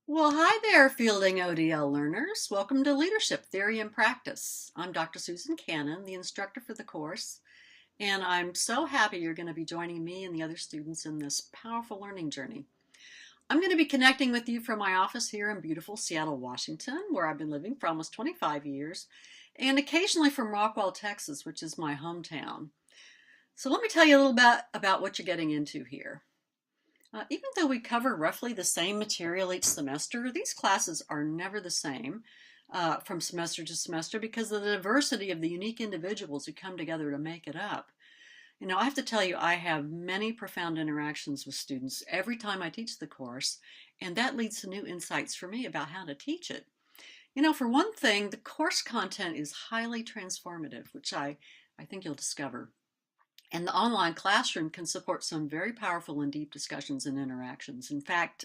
Well, hi there, Fielding ODL learners. Welcome to Leadership Theory and Practice. I'm Dr. Susan Cannon, the instructor for the course, and I'm so happy you're going to be joining me and the other students in this powerful learning journey. I'm going to be connecting with you from my office here in beautiful Seattle, Washington, where I've been living for almost 25 years, and occasionally from Rockwall, Texas, which is my hometown. So let me tell you a little bit about what you're getting into here. Even though we cover roughly the same material each semester, these classes are never the same from semester to semester because of the diversity of the unique individuals who come together to make it up. I have to tell you, I have many profound interactions with students every time I teach the course, and that leads to new insights for me about how to teach it. For one thing, the course content is highly transformative, which I think you'll discover. And the online classroom can support some very powerful and deep discussions and interactions. In fact,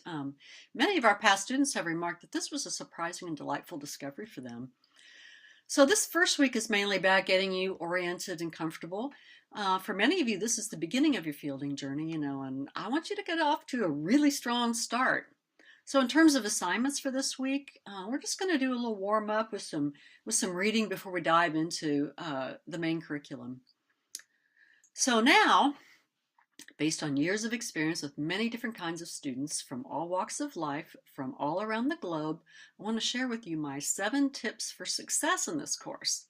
many of our past students have remarked that this was a surprising and delightful discovery for them. So this first week is mainly about getting you oriented and comfortable. For many of you, this is the beginning of your fielding journey, and I want you to get off to a really strong start. So in terms of assignments for this week, we're just going to do a little warm up with some reading before we dive into the main curriculum. So now, based on years of experience with many different kinds of students from all walks of life, from all around the globe, I want to share with you my 7 tips for success in this course.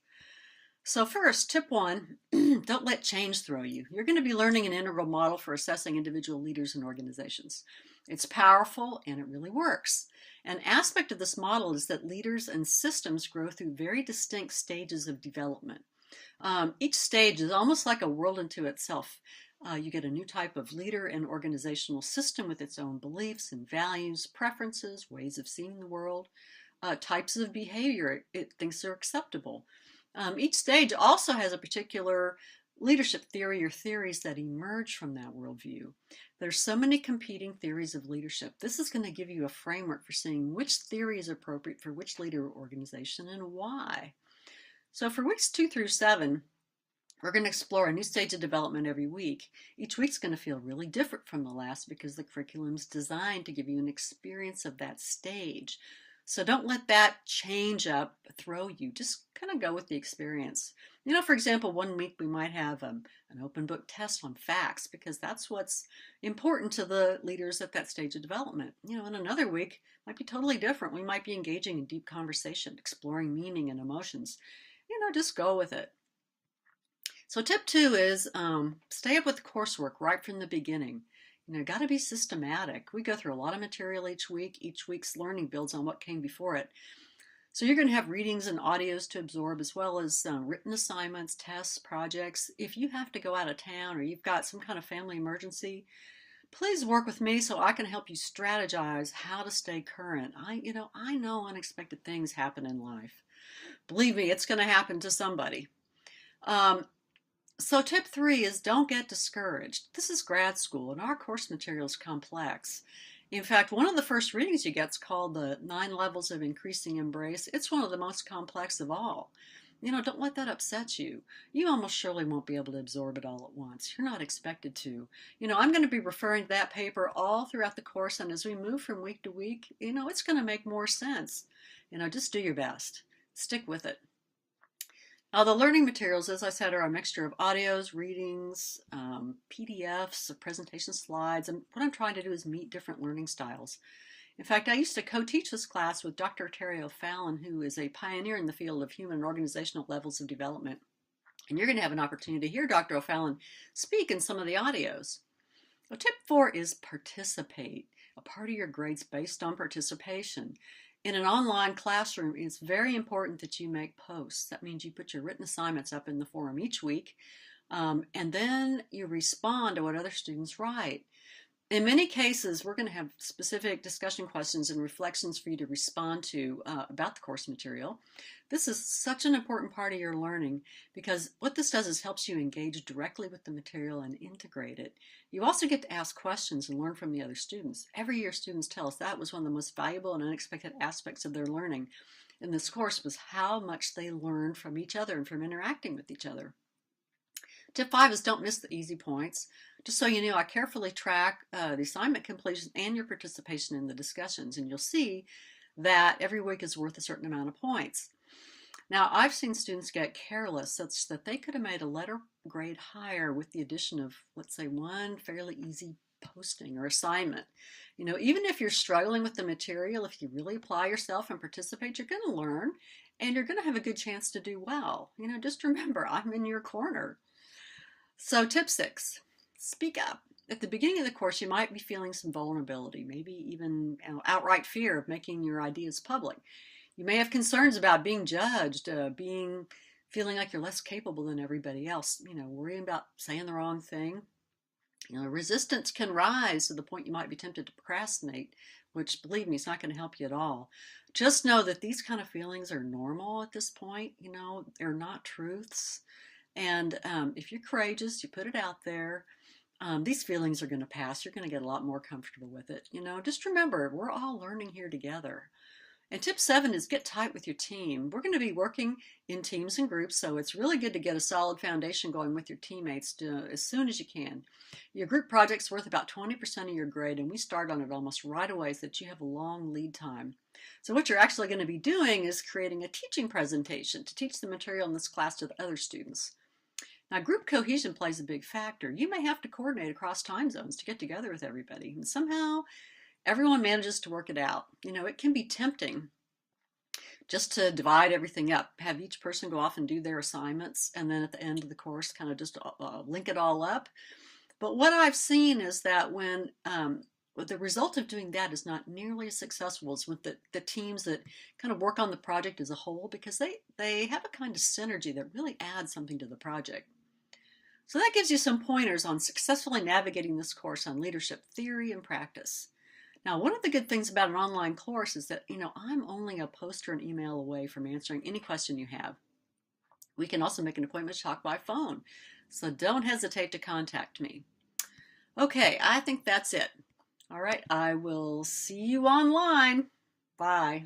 So first, tip 1, don't let change throw you. You're going to be learning an integral model for assessing individual leaders and organizations. It's powerful and it really works. An aspect of this model is that leaders and systems grow through very distinct stages of development. Each stage is almost like a world unto itself. You get a new type of leader and organizational system with its own beliefs and values, preferences, ways of seeing the world, types of behavior it thinks are acceptable. Each stage also has a particular leadership theory or theories that emerge from that worldview. There's so many competing theories of leadership. This is going to give you a framework for seeing which theory is appropriate for which leader or organization and why. So for weeks 2 through 7, we're going to explore a new stage of development every week. Each week's going to feel really different from the last because the curriculum's designed to give you an experience of that stage. So don't let that change up throw you. Just kind of go with the experience. For example, one week we might have an open book test on facts because that's what's important to the leaders at that stage of development. And another week might be totally different. We might be engaging in deep conversation, exploring meaning and emotions. Just go with it. So tip 2 is stay up with the coursework right from the beginning. Got to be systematic. We go through a lot of material each week. Each week's learning builds on what came before it. So you're going to have readings and audios to absorb as well as written assignments, tests, projects. If you have to go out of town or you've got some kind of family emergency, please work with me so I can help you strategize how to stay current. I know unexpected things happen in life. Believe me, it's going to happen to somebody. So tip 3 is don't get discouraged. This is grad school and our course material is complex. In fact, one of the first readings you get is called the 9 Levels of Increasing Embrace. It's one of the most complex of all. Don't let that upset you. You almost surely won't be able to absorb it all at once. You're not expected to. I'm going to be referring to that paper all throughout the course, and as we move from week to week, it's going to make more sense. Just do your best. Stick with it. Now, the learning materials, as I said, are a mixture of audios, readings, PDFs, presentation slides, and what I'm trying to do is meet different learning styles. In fact, I used to co-teach this class with Dr. Terry O'Fallon, who is a pioneer in the field of human and organizational levels of development. And you're going to have an opportunity to hear Dr. O'Fallon speak in some of the audios. Well, tip 4 is participate. A part of your grade's based on participation. In an online classroom, it's very important that you make posts. That means you put your written assignments up in the forum each week, and then you respond to what other students write. In many cases, we're going to have specific discussion questions and reflections for you to respond to about the course material. This is such an important part of your learning because what this does is helps you engage directly with the material and integrate it. You also get to ask questions and learn from the other students. Every year, students tell us that was one of the most valuable and unexpected aspects of their learning in this course was how much they learned from each other and from interacting with each other. Tip 5 is don't miss the easy points. Just so you know, I carefully track the assignment completion and your participation in the discussions, and you'll see that every week is worth a certain amount of points. Now, I've seen students get careless such that they could have made a letter grade higher with the addition of, let's say, one fairly easy posting or assignment. You know, even if you're struggling with the material, if you really apply yourself and participate, you're going to learn and you're going to have a good chance to do well. You know, just remember, I'm in your corner. So tip 6, speak up. At the beginning of the course, you might be feeling some vulnerability, maybe even outright fear of making your ideas public. You may have concerns about being judged, feeling like you're less capable than everybody else, worrying about saying the wrong thing. Resistance can rise to the point you might be tempted to procrastinate, which, believe me, is not going to help you at all. Just know that these kind of feelings are normal at this point. They're not truths. And if you're courageous, you put it out there, these feelings are going to pass. You're going to get a lot more comfortable with it. Just remember, we're all learning here together. And tip 7 is get tight with your team. We're going to be working in teams and groups, so it's really good to get a solid foundation going with your teammates as soon as you can. Your group project's worth about 20% of your grade, and we start on it almost right away so that you have a long lead time. So what you're actually going to be doing is creating a teaching presentation to teach the material in this class to the other students. Now, group cohesion plays a big factor. You may have to coordinate across time zones to get together with everybody, and somehow everyone manages to work it out. It can be tempting just to divide everything up, have each person go off and do their assignments, and then at the end of the course kind of just link it all up. But what I've seen is that when the result of doing that is not nearly as successful as with the teams that kind of work on the project as a whole, because they have a kind of synergy that really adds something to the project. So that gives you some pointers on successfully navigating this course on leadership theory and practice. Now, one of the good things about an online course is that, I'm only a post or an email away from answering any question you have. We can also make an appointment to talk by phone, so don't hesitate to contact me. Okay, I think that's it. All right, I will see you online. Bye.